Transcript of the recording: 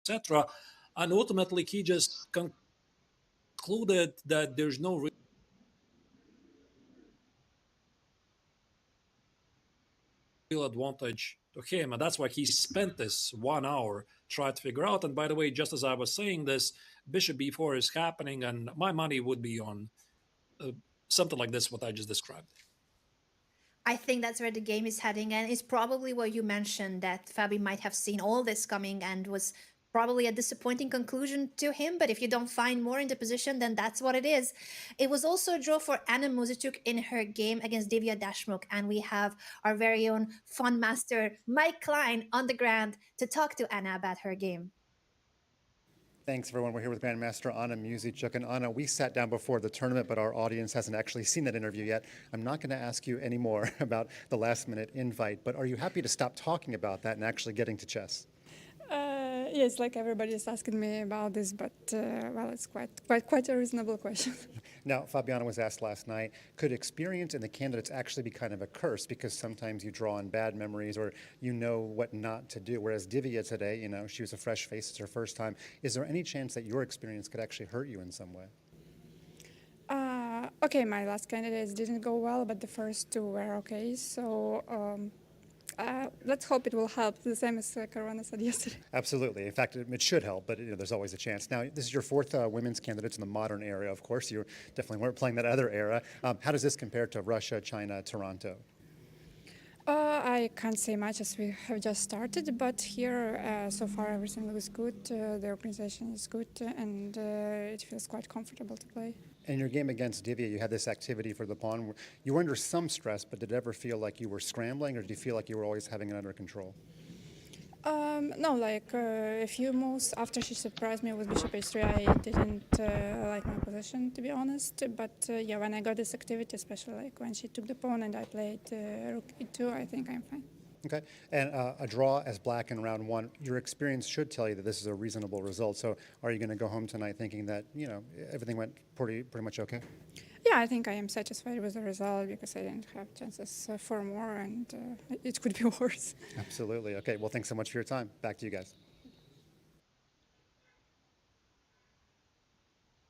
etc. And ultimately, he just concluded that there's no real advantage to him, and that's why he spent this 1 hour trying to figure out. And by the way, just as I was saying this, bishop b4 is happening, and my money would be on uh, something like this, what I just described. I think that's where the game is heading, and it's probably what you mentioned, that Fabi might have seen all this coming and was probably a disappointing conclusion to him. But if you don't find more in the position, then that's what it is. It was also a draw for Anna Muzichuk in her game against Divya Dashmukh, and we have our very own fun master Mike Klein on the ground to talk to Anna about her game. Thanks, everyone. We're here with Grandmaster Anna Muzichuk. And Anna, we sat down before the tournament, but our audience hasn't actually seen that interview yet. I'm not going to ask you any more about the last-minute invite, but are you happy to stop talking about that and actually getting to chess? Yes, like everybody is asking me about this, but well, it's quite a reasonable question. Now, Fabiana was asked last night, could experience in the candidates actually be kind of a curse, because sometimes you draw on bad memories or you know what not to do, whereas Divya today, you know, she was a fresh face, it's her first time. Is there any chance that your experience could actually hurt you in some way? Okay, my last candidates didn't go well, but the first two were okay, so let's hope it will help, the same as Caruana said yesterday. Absolutely. In fact, it should help, but there's always a chance. Now, this is your fourth women's candidates in the modern era, of course. You definitely weren't playing that other era. How does this compare to Russia, China, Toronto? I can't say much as we have just started, but here so far everything looks good. The organization is good, and it feels quite comfortable to play. In your game against Divya, you had this activity for the pawn. You were under some stress, but did it ever feel like you were scrambling, or did you feel like you were always having it under control? No, like a few moves after she surprised me with bishop h3, I didn't like my position, to be honest. But yeah, when I got this activity, especially like when she took the pawn and I played rook e2, I think I'm fine. Okay, and a draw as black in round one, your experience should tell you that this is a reasonable result. So are you going to go home tonight thinking that, you know, everything went pretty much okay? Yeah, I think I am satisfied with the result because I didn't have chances for more, and it could be worse. Absolutely. Okay, well, thanks so much for your time. Back to you guys.